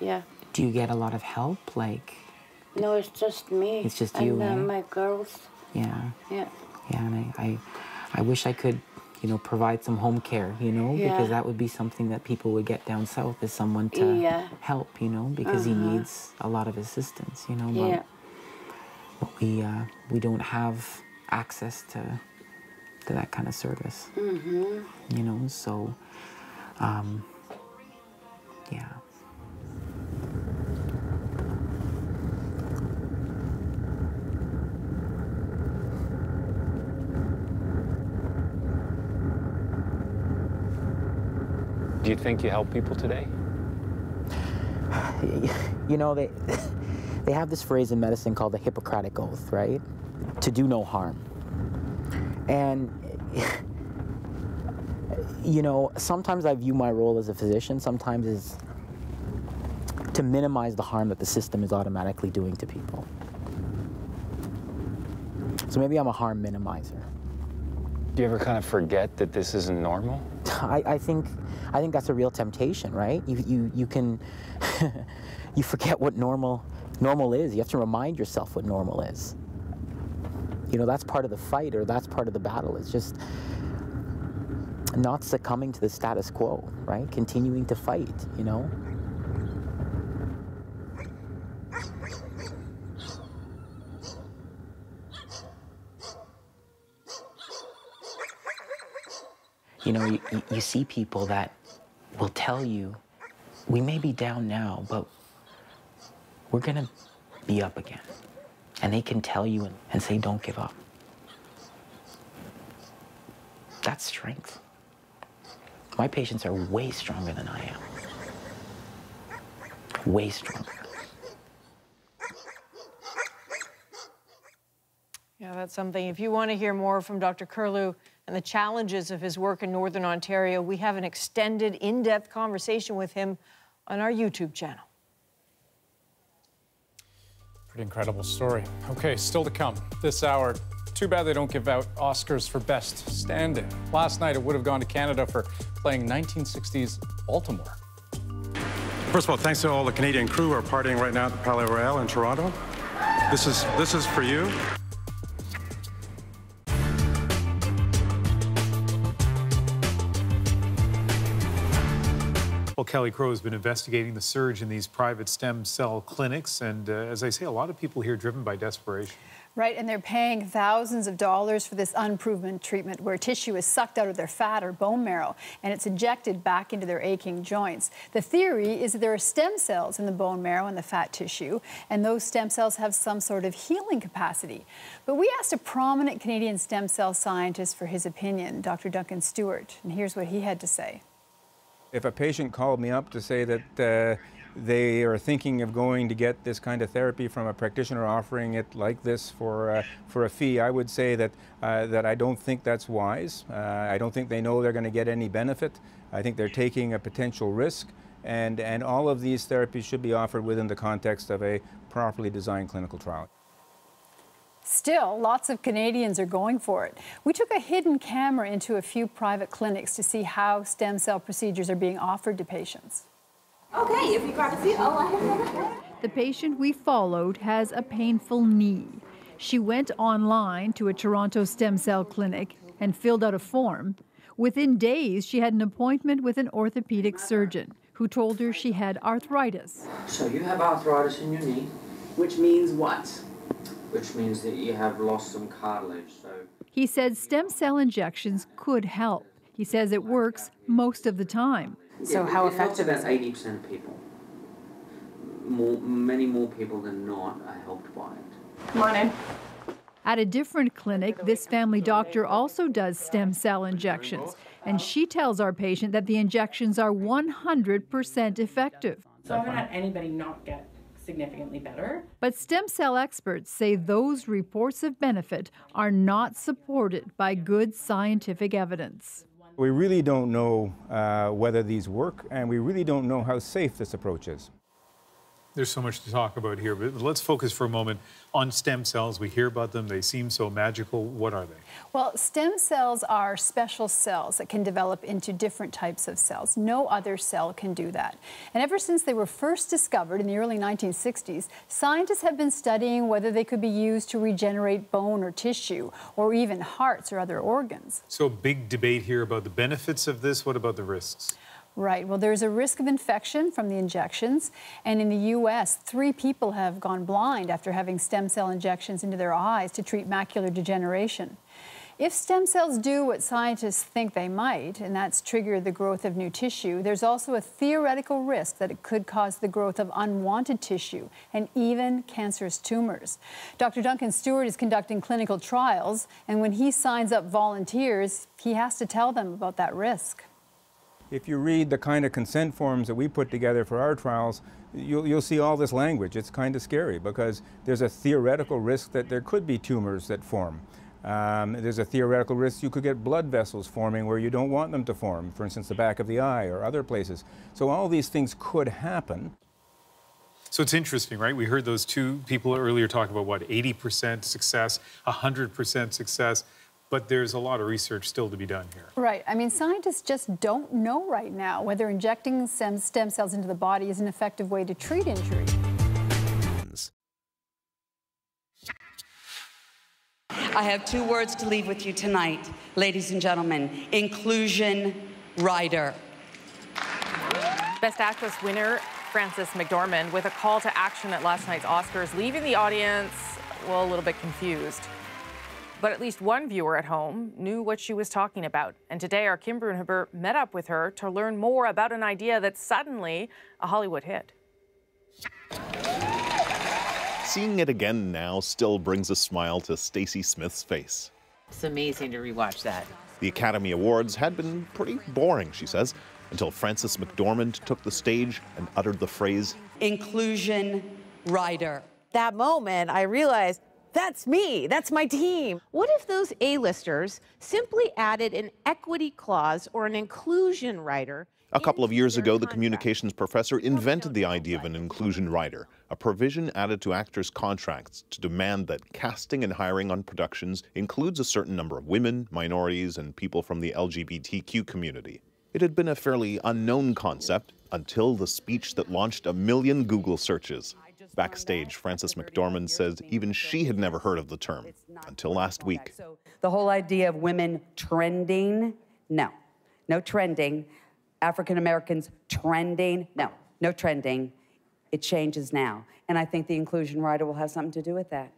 S4: Yeah.
S17: Do you get a lot of help? Like,
S4: No, it's just me.
S17: It's just you,
S4: and
S17: eh?
S4: my girls.
S17: yeah.
S4: Yeah.
S17: Yeah, and I wish I could, provide some home care,
S4: Yeah.
S17: because that would be something that people would get down south, is someone to
S4: Yeah.
S17: help, because he
S4: Uh-huh.
S17: needs a lot of assistance,
S4: Yeah.
S17: but we don't have access to that kind of service,
S4: Mm-hmm.
S17: so, yeah.
S13: Do you think you help people today?
S17: They have this phrase in medicine called the Hippocratic Oath, right? To do no harm. And, sometimes I view my role as a physician, sometimes is to minimize the harm that the system is automatically doing to people. So maybe I'm a harm minimizer.
S13: Do you ever kind of forget that this isn't normal?
S17: I think that's a real temptation, right? You can you forget what normal is. You have to remind yourself what normal is. That's part of the fight, or that's part of the battle. It's just not succumbing to the status quo, right? Continuing to fight, You see people that will tell you, we may be down now, but we're gonna be up again. And they can tell you and say, don't give up. That's strength. My patients are way stronger than I am. Way stronger.
S1: Yeah, that's something. If you want to hear more from Dr. Curlew and the challenges of his work in Northern Ontario, we have an extended, in-depth conversation with him on our YouTube channel.
S16: Pretty incredible story. Okay, still to come this hour. Too bad they don't give out Oscars for Best Stand-In. Last night, it would have gone to Canada for playing 1960s Baltimore.
S18: First of all, thanks to all the Canadian crew who are partying right now at the Palais Royal in Toronto. This is for you.
S20: Well, Kelly Crow has been investigating the surge in these private stem cell clinics. And as I say, a lot of people here driven by desperation.
S21: Right, and they're paying thousands of dollars for this unproven treatment where tissue is sucked out of their fat or bone marrow and it's injected back into their aching joints. The theory is that there are stem cells in the bone marrow and the fat tissue, and those stem cells have some sort of healing capacity. But we asked a prominent Canadian stem cell scientist for his opinion, Dr. Duncan Stewart, and here's what he had to say.
S22: If a patient called me up to say that they are thinking of going to get this kind of therapy from a practitioner offering it like this for a fee, I would say that I don't think that's wise. I don't think they know they're going to get any benefit. I think they're taking a potential risk, and all of these therapies should be offered within the context of a properly designed clinical trial.
S21: Still, lots of Canadians are going for it. We took a hidden camera into a few private clinics to see how stem cell procedures are being offered to patients.
S24: Okay, if you got to see,
S25: The patient we followed has a painful knee. She went online to a Toronto stem cell clinic and filled out a form. Within days, she had an appointment with an orthopedic surgeon who told her she had arthritis.
S26: So you have arthritis in your knee, which means what?
S3: which means that you have lost some cartilage. So
S25: He said stem cell injections could help. He says it works most of the time.
S3: So how effective is it? 80% of people. Many more people than not are helped by it.
S25: Come on in. At a different clinic, this family doctor also does stem cell injections, and she tells our patient that the injections are 100% effective.
S8: So I haven't had anybody not get significantly better.
S25: But stem cell experts say those reports of benefit are not supported by good scientific evidence.
S22: We really don't know whether these work, and we really don't know how safe this approach is.
S20: There's so much to talk about here, but let's focus for a moment on stem cells. We hear about them. They seem so magical. What are they?
S21: Well, stem cells are special cells that can develop into different types of cells. No other cell can do that. And ever since they were first discovered in the early 1960s, scientists have been studying whether they could be used to regenerate bone or tissue, or even hearts or other organs.
S20: So big debate here about the benefits of this. What about the risks?
S21: Right. Well, there's a risk of infection from the injections. And in the U.S., 3 people have gone blind after having stem cell injections into their eyes to treat macular degeneration. If stem cells do what scientists think they might, and that's trigger the growth of new tissue, there's also a theoretical risk that it could cause the growth of unwanted tissue and even cancerous tumors. Dr. Duncan Stewart is conducting clinical trials, and when he signs up volunteers, he has to tell them about that risk.
S22: If you read the kind of consent forms that we put together for our trials, you'll see all this language. It's kind of scary because there's a theoretical risk that there could be tumors that form. There's a theoretical risk you could get blood vessels forming where you don't want them to form, for instance, the back of the eye or other places. So all these things could happen.
S20: So it's interesting, right? We heard those 2 people earlier talk about, what, 80% success, 100% success. But there's a lot of research still to be done here.
S21: Right. I mean, scientists just don't know right now whether injecting stem cells into the body is an effective way to treat injury.
S9: I have 2 words to leave with you tonight, ladies and gentlemen. Inclusion rider.
S10: Best Actress winner Frances McDormand with a call to action at last night's Oscars, leaving the audience, well, a little bit confused. But at least one viewer at home knew what she was talking about. And today, our Kim Brunhuber met up with her to learn more about an idea that's suddenly a Hollywood hit.
S11: Seeing it again now still brings a smile to Stacey Smith's face.
S23: It's amazing to rewatch that.
S11: The Academy Awards had been pretty boring, she says, until Frances McDormand took the stage and uttered the phrase,
S9: inclusion rider.
S26: That moment, I realized, that's me, that's my team. What if those A-listers simply added an equity clause or an inclusion rider?
S11: A couple of years ago, the communications professor invented the idea of an inclusion rider, a provision added to actors' contracts to demand that casting and hiring on productions includes a certain number of women, minorities, and people from the LGBTQ community. It had been a fairly unknown concept until the speech that launched 1 million Google searches. Backstage, Frances McDormand says even she had never heard of the term until last week.
S9: The whole idea of women trending, no trending. African Americans trending, no trending. It changes now. And I think the inclusion rider will have something to do with that.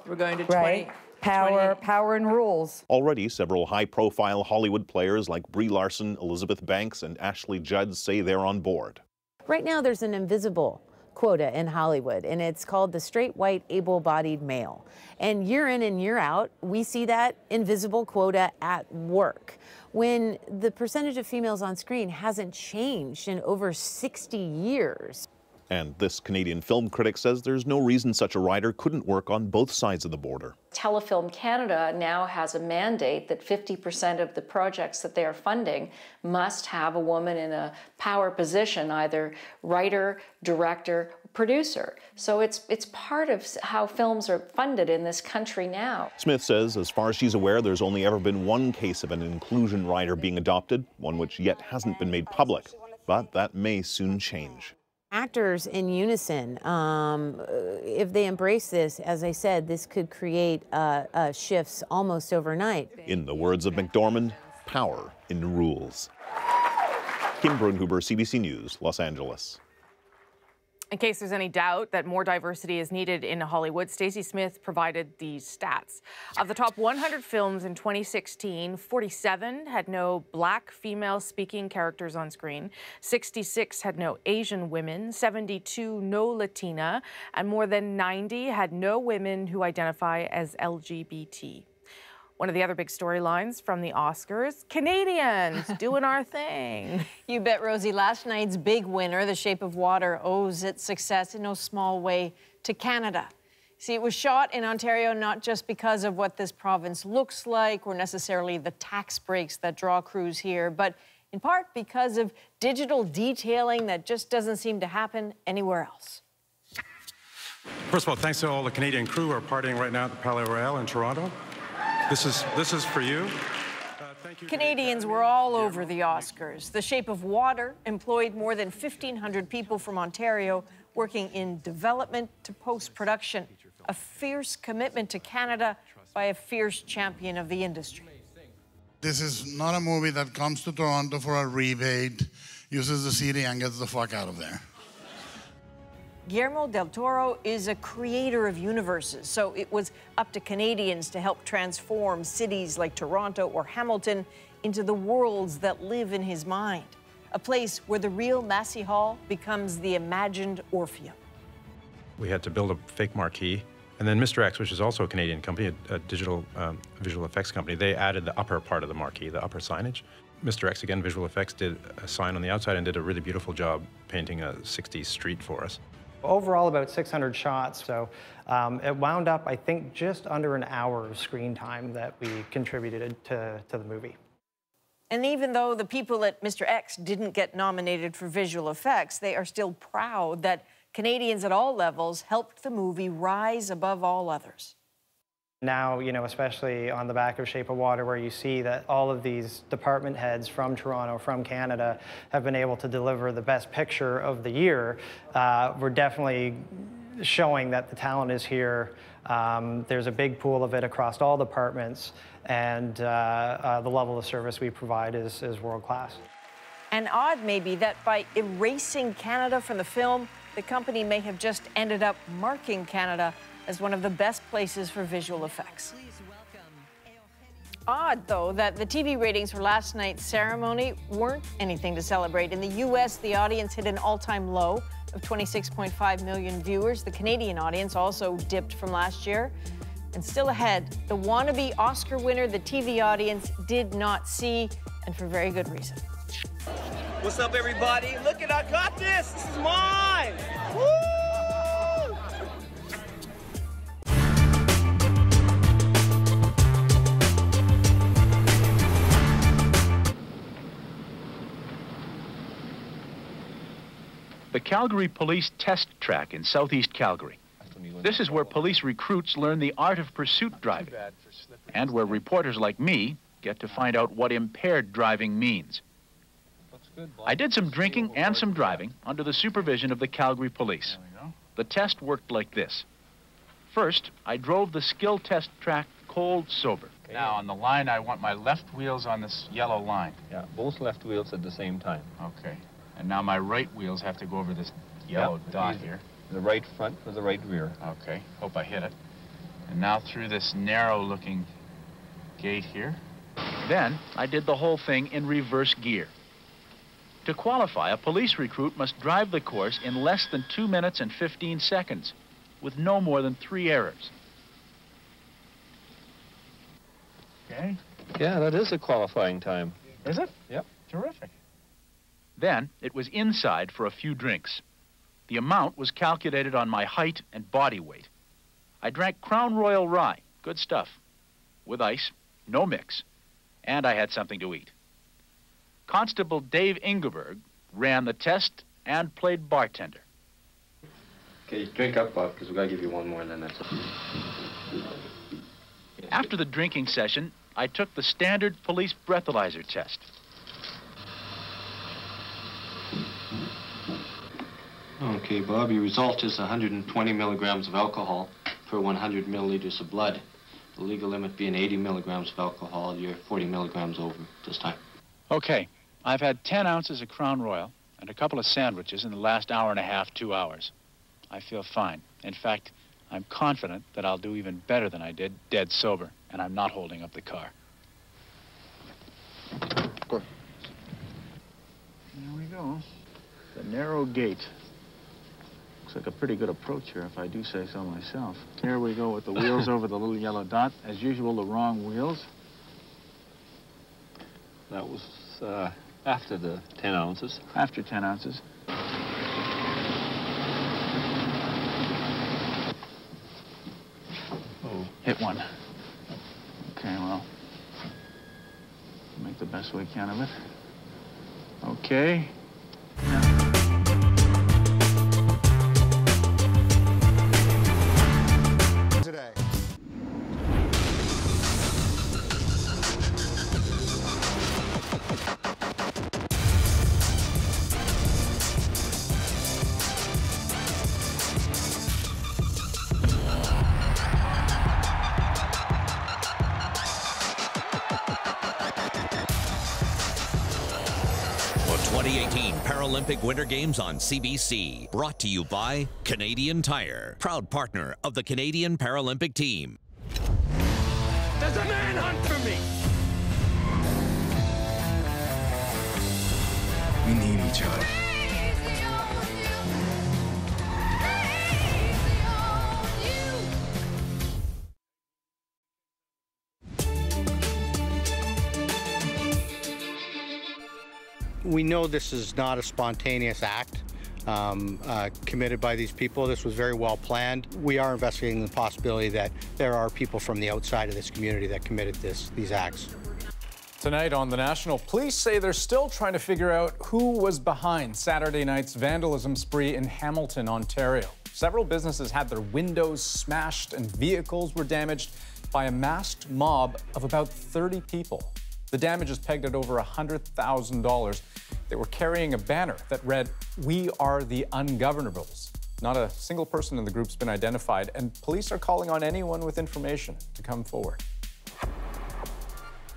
S26: We're going to
S9: right? Power and rules.
S11: Already, several high-profile Hollywood players like Brie Larson, Elizabeth Banks, and Ashley Judd say they're on board.
S26: Right now, there's an invisible quota in Hollywood, and it's called the straight, white, able-bodied male. And year in and year out, we see that invisible quota at work, when the percentage of females on screen hasn't changed in over 60 years.
S11: And this Canadian film critic says there's no reason such a rider couldn't work on both sides of the border.
S27: Telefilm Canada now has a mandate that 50% of the projects that they are funding must have a woman in a power position, either writer, director, producer. So it's part of how films are funded in this country now.
S11: Smith says, as far as she's aware, there's only ever been one case of an inclusion rider being adopted, one which yet hasn't been made public. But that may soon change.
S26: Actors in unison, if they embrace this, as I said, this could create shifts almost overnight.
S11: In the words of McDormand, power in the rules. Kim Brunhuber, CBC News, Los Angeles.
S10: In case there's any doubt that more diversity is needed in Hollywood, Stacey Smith provided these stats. Of the top 100 films in 2016, 47 had no Black female speaking characters on screen, 66 had no Asian women, 72 no Latina, and more than 90 had no women who identify as LGBT. One of the other big storylines from the Oscars, Canadians doing our thing.
S1: You bet, Rosie. Last night's big winner, The Shape of Water, owes its success in no small way to Canada. See, it was shot in Ontario not just because of what this province looks like or necessarily the tax breaks that draw crews here, but in part because of digital detailing that just doesn't seem to happen anywhere else.
S18: First of all, thanks to all the Canadian crew who are partying right now at the Palais Royal in Toronto. This is for you.
S1: Canadians were all over the Oscars. The Shape of Water employed more than 1,500 people from Ontario working in development to post-production. A fierce commitment to Canada by a fierce champion of the industry.
S2: This is not a movie that comes to Toronto for a rebate, uses the CD and gets the fuck out of there.
S1: Guillermo del Toro is a creator of universes, so it was up to Canadians to help transform cities like Toronto or Hamilton into the worlds that live in his mind. A place where the real Massey Hall becomes the imagined Orpheum.
S18: We had to build a fake marquee. And then Mr. X, which is also a Canadian company, a digital visual effects company, they added the upper part of the marquee, the upper signage. Mr. X, again, visual effects, did a sign on the outside and did a really beautiful job painting a 60s street for us.
S5: Overall, about 600 shots, so it wound up, I think, just under an hour of screen time that we contributed to the movie.
S1: And even though the people at Mr. X didn't get nominated for visual effects, they are still proud that Canadians at all levels helped the movie rise above all others.
S5: Now, you know, especially on the back of Shape of Water, where you see that all of these department heads from Toronto, from Canada, have been able to deliver the best picture of the year, we're definitely showing that the talent is here. There's a big pool of it across all departments, and the level of service we provide is world class.
S1: And odd, maybe, that by erasing Canada from the film, the company may have just ended up marking Canada as one of the best places for visual effects. Odd, though, that the TV ratings for last night's ceremony weren't anything to celebrate. In the U.S., the audience hit an all-time low of 26.5 million viewers. The Canadian audience also dipped from last year. And still ahead, the wannabe Oscar winner the TV audience did not see, and for very good reason.
S6: What's up, everybody? Look at, I got this! This is mine! Woo!
S12: The Calgary Police Test Track in southeast Calgary. This is where police recruits learn the art of pursuit driving, and where reporters like me get to find out what impaired driving means. I did some drinking and some driving under the supervision of the Calgary Police. The test worked like this. First, I drove the skill test track cold sober.
S14: Now, on the line, I want my left wheels on this yellow line.
S12: Yeah, both left wheels at the same time.
S14: Okay. And now my right wheels have to go over this yellow dot here.
S12: The right front or the right rear.
S14: Okay, hope I hit it. And now through this narrow-looking gate here.
S12: Then, I did the whole thing in reverse gear. To qualify, a police recruit must drive the course in less than 2 minutes and 15 seconds, with no more than 3 errors.
S14: Okay.
S12: Yeah, that is a qualifying time.
S14: Is it?
S12: Yep.
S14: Terrific.
S12: Then, it was inside for a few drinks. The amount was calculated on my height and body weight. I drank Crown Royal Rye, good stuff, with ice, no mix, and I had something to eat. Constable Dave Ingeberg ran the test and played bartender.
S15: Okay, drink up, Bob, because we got to give you one more, and then that's it.
S12: After the drinking session, I took the standard police breathalyzer test.
S15: Okay, Bob, your result is 120 milligrams of alcohol per 100 milliliters of blood. The legal limit being 80 milligrams of alcohol. You're 40 milligrams over this time.
S12: Okay, I've had 10 ounces of Crown Royal and a couple of sandwiches in the last hour and a half, 2 hours. I feel fine. In fact, I'm confident that I'll do even better than I did dead sober, and I'm not holding up the car.
S4: Go.
S12: There we go. The narrow gate. Looks like a pretty good approach here, if I do say so myself. Here we go with the wheels over the little yellow dot. As usual, the wrong wheels.
S4: That was after the 10 ounces.
S12: After 10 ounces. Oh, hit one. Okay, well, make the best we can of it. Okay.
S7: Today.
S13: The 2018 Paralympic Winter Games on CBC. Brought to you by Canadian Tire, proud partner of the Canadian Paralympic team.
S6: There's a manhunt for me!
S7: We need each other.
S16: We know this is not a spontaneous act committed by these people. This was very well planned. We are investigating the possibility that there are people from the outside of this community that committed these acts.
S17: Tonight on The National, police say they're still trying to figure out who was behind Saturday night's vandalism spree in Hamilton, Ontario. Several businesses had their windows smashed and vehicles were damaged by a masked mob of about 30 people. The damage is pegged at over $100,000. They were carrying a banner that read, "We are the ungovernables." Not a single person in the group's been identified, and police are calling on anyone with information to come forward.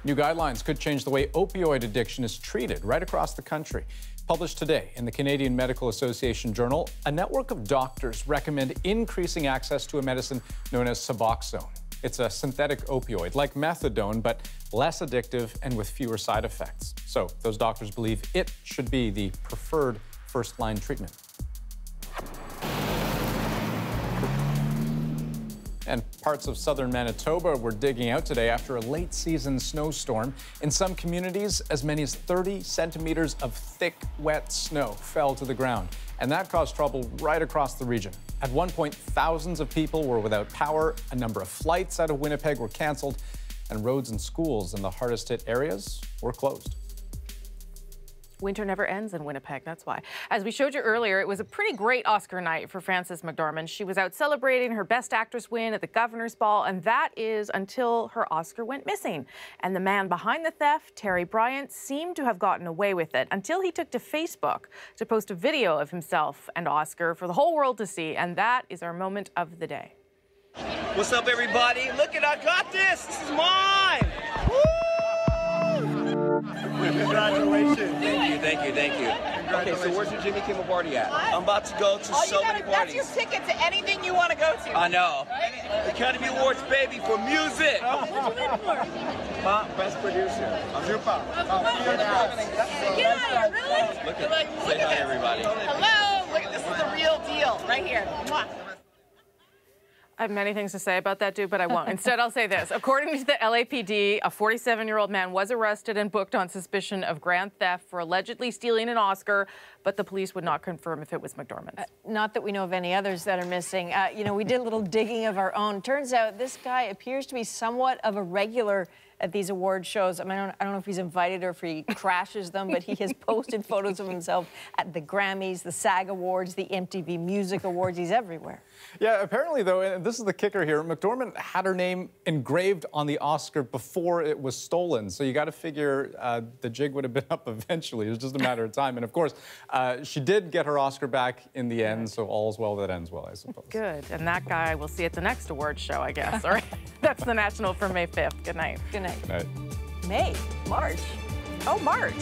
S17: New guidelines could change the way opioid addiction is treated right across the country. Published today in the Canadian Medical Association Journal, a network of doctors recommend increasing access to a medicine known as Suboxone. It's a synthetic opioid, like methadone, but less addictive and with fewer side effects. So those doctors believe it should be the preferred first-line treatment. And parts of southern Manitoba were digging out today after a late-season snowstorm. In some communities, as many as 30 centimeters of thick, wet snow fell to the ground. And that caused trouble right across the region. At one point, thousands of people were without power, a number of flights out of Winnipeg were canceled, and roads and schools in the hardest-hit areas were closed.
S10: Winter never ends in Winnipeg, that's why. As we showed you earlier, it was a pretty great Oscar night for Frances McDormand. She was out celebrating her Best Actress win at the Governor's Ball, and that is until her Oscar went missing. And the man behind the theft, Terry Bryant, seemed to have gotten away with it until he took to Facebook to post a video of himself and Oscar for the whole world to see, and that is our moment of the day.
S6: What's up, everybody? Look at, I got this! This is mine! Woo! Congratulations. Thank you, thank you, thank you. Okay, so where's your Jimmy Kimmel party at? I'm about to go to so many parties.
S19: That's your ticket to anything you want to go to.
S6: I know. The Academy Awards, baby, for music.
S19: What'd you win for?
S6: Best producer.
S19: Get out of here, really?
S6: Look at, say hi, everybody.
S19: Hello, look, this is the real deal, right here. Mwah.
S10: I have many things to say about that dude, but I won't. Instead, I'll say this. According to the LAPD, a 47-year-old man was arrested and booked on suspicion of grand theft for allegedly stealing an Oscar, but the police would not confirm if it was McDormand's.
S1: Not that we know of any others that are missing. You know, we did a little digging of our own. Turns out this guy appears to be somewhat of a regular at these award shows. I mean, I don't know if he's invited or if he crashes them, but he has posted photos of himself at the Grammys, the SAG Awards, the MTV Music Awards. He's everywhere.
S17: Yeah, apparently, though, and this is the kicker here, McDormand had her name engraved on the Oscar before it was stolen. So you got to figure the jig would have been up eventually. It was just a matter of time. And of course, she did get her Oscar back in the end. So all's well that ends well, I suppose.
S10: Good. And that guy we'll see at the next award show, I guess. All right. That's the National for May 5th. Good night.
S1: Good night.
S17: Good night.
S1: May, March. Oh, March.